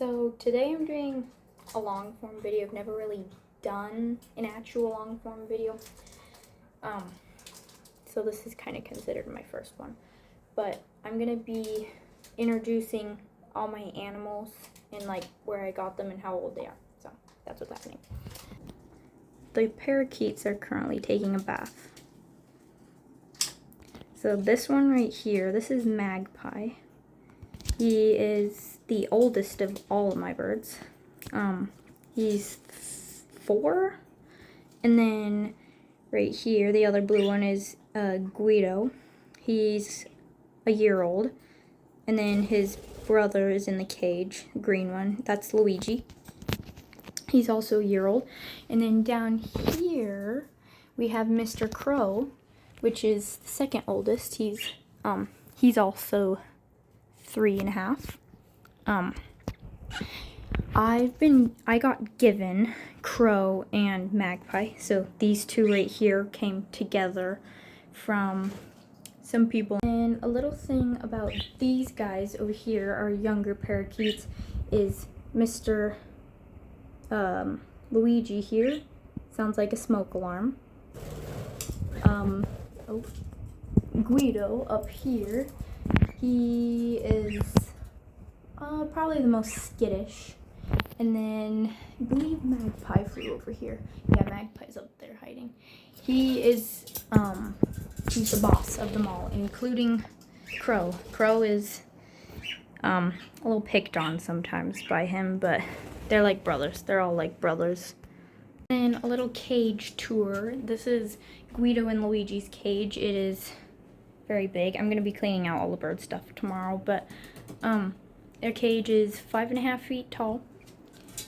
So today I'm doing a long form video. I've never really done an actual long form video. So this is kind of considered my first one. But I'm gonna be introducing all my animals and like where I got them and how old they are. So that's what's happening. The parakeets are currently taking a bath. So this one right here, this is Magpie. He is the oldest of all of my birds. He's 4. And then right here, the other blue one is Guido. He's a year old. And then his brother is in the cage, the green one. That's Luigi. He's also a year old. And then down here, we have Mr. Crow, which is the second oldest. He's also 3.5. I got given Crow and Magpie, so these two right here came together from some people. And a little thing about these guys over here, our younger parakeets, is Mr. Luigi here. Sounds like a smoke alarm. Guido up here, he is probably the most skittish. And then I believe Magpie flew over here. Yeah, Magpie's up there hiding. He's the boss of them all, including Crow. Crow is a little picked on sometimes by him, but they're like brothers. They're all like brothers. And a little cage tour. This is Guido and Luigi's cage. It is very big. I'm going to be cleaning out all the bird stuff tomorrow, but their cage is 5.5 feet tall,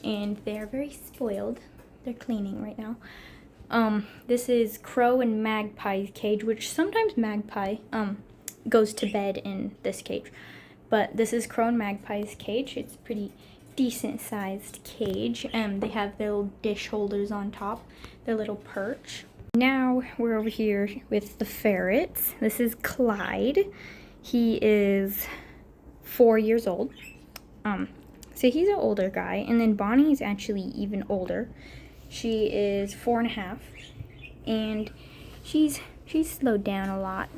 and they're very spoiled. They're cleaning right now. This is Crow and Magpie's cage, which sometimes Magpie goes to bed in this cage, but this is Crow and Magpie's cage. It's pretty decent sized cage. They have their little dish holders on top, their little perch. Now we're over here with the ferrets. This is Clyde. He is 4 years old. So he's an older guy. And then Bonnie is actually even older. She is 4.5. And she's slowed down a lot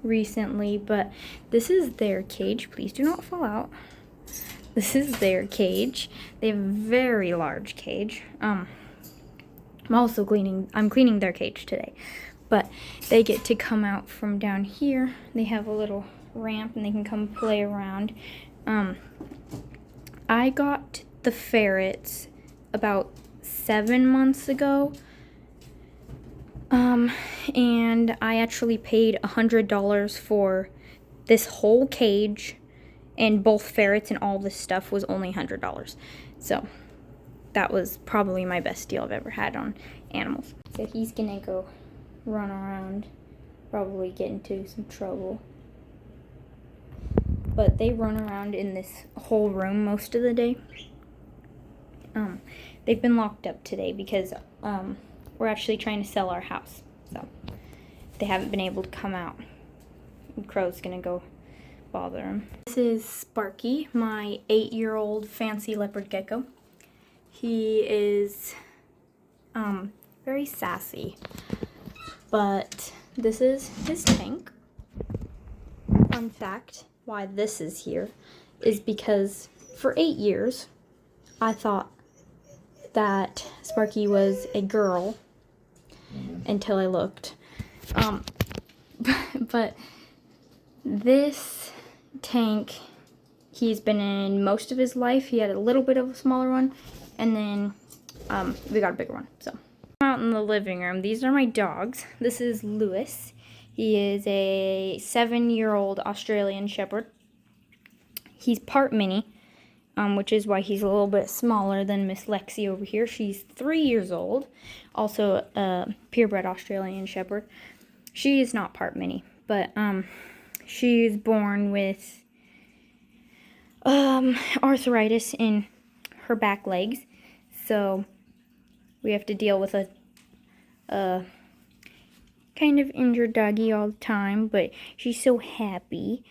recently. But this is their cage. Please do not fall out. This is their cage. They have a very large cage. I'm cleaning their cage today, but they get to come out from down here. They have a little ramp and they can come play around. I got the ferrets about 7 months ago, and I actually paid $100 for this whole cage, and both ferrets and all this stuff was only $100. So that was probably my best deal I've ever had on animals. So he's gonna go run around, probably get into some trouble. But they run around in this whole room most of the day. They've been locked up today because we're actually trying to sell our house. So they haven't been able to come out. And Crow's gonna go bother him. This is Sparky, my 8-year-old fancy leopard gecko. He is very sassy, but this is his tank. Fun fact, why this is here is because for 8 years I thought that Sparky was a girl until I looked. But this tank, he's been in most of his life. He had a little bit of a smaller one, and then we got a bigger one. So I'm out in the living room. These are my dogs. This is Lewis. He is a 7-year-old Australian Shepherd. He's part mini, which is why he's a little bit smaller than Miss Lexi over here. She's 3 years old, also a purebred Australian Shepherd. She is not part mini, but she's born with arthritis in her back legs, so we have to deal with a kind of injured doggy all the time, but she's so happy.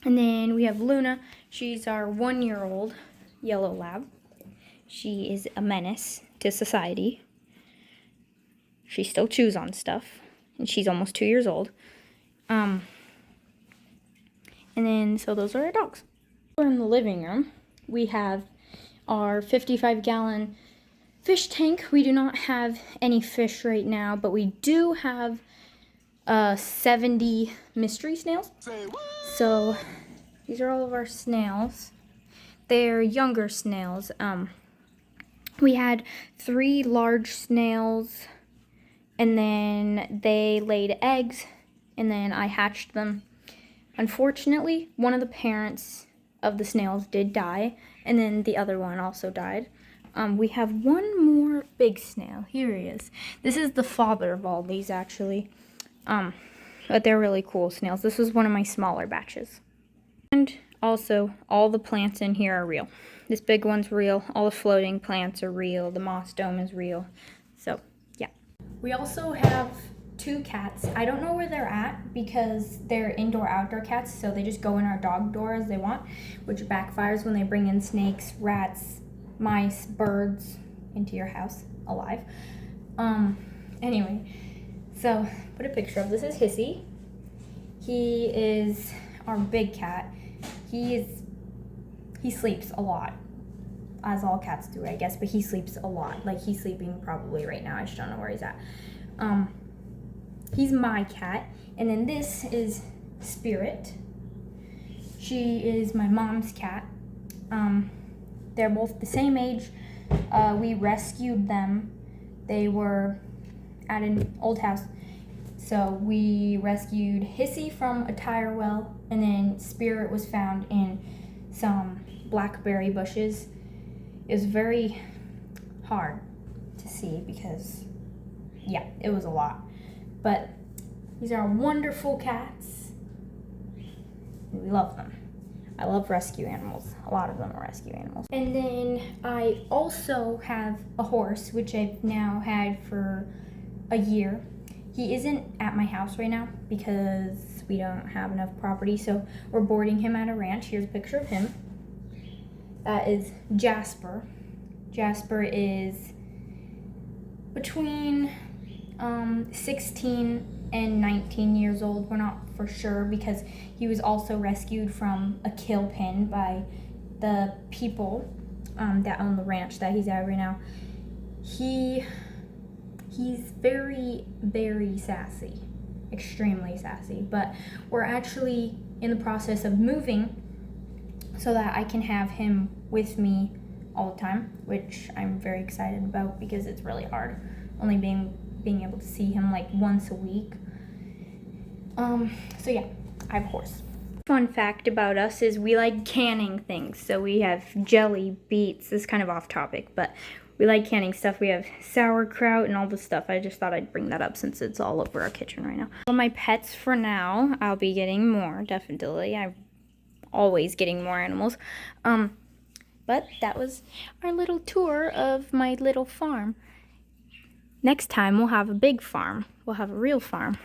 And then we have Luna. She's our 1-year-old yellow lab. She is a menace to society. She still chews on stuff, and she's almost 2 years old. And then, so those are our dogs. We're in the living room. We have our 55-gallon fish tank. We do not have any fish right now, but we do have 70 mystery snails. So these are all of our snails. They're younger snails. We had 3 large snails, and then they laid eggs, and then I hatched them. Unfortunately, one of the parents of the snails did die, and then the other one also died. We have one more big snail. Here he is. This is the father of all these, actually. But they're really cool snails. This was one of my smaller batches. And also, all the plants in here are real. This big one's real. All the floating plants are real. The moss dome is real. So, yeah. We also have 2 cats. I don't know where they're at because they're indoor-outdoor cats, so they just go in our dog door as they want, which backfires when they bring in snakes, rats, mice, birds into your house alive. Anyway, so put a picture of this. Is Hissy. He is our big cat. He sleeps a lot, as all cats do, I guess, but he sleeps a lot. Like, he's sleeping probably right now. I just don't know where he's at. He's my cat. And then this is Spirit. She is my mom's cat. They're both the same age. We rescued them. They were at an old house. So we rescued Hissy from a tire well, and then Spirit was found in some blackberry bushes. It was very hard to see because, yeah, it was a lot. But these are wonderful cats. We love them. I love rescue animals. A lot of them are rescue animals. And then I also have a horse, which I've now had for a year. He isn't at my house right now because we don't have enough property, so we're boarding him at a ranch. Here's a picture of him. That is Jasper. Jasper is between 16 and 19 years old. We're not for sure because he was also rescued from a kill pen by the people that own the ranch that he's at right now. He's very, very sassy, extremely sassy, but we're actually in the process of moving so that I can have him with me all the time, which I'm very excited about because it's really hard only being able to see him like once a week. So yeah, I have a horse. Fun fact about us is we like canning things. So we have jelly, beets. This is kind of off topic, but we like canning stuff. We have sauerkraut and all this stuff. I just thought I'd bring that up since it's all over our kitchen right now. All my pets for now. I'll be getting more, definitely. I'm always getting more animals. But that was our little tour of my little farm. Next time we'll have a big farm. We'll have a real farm.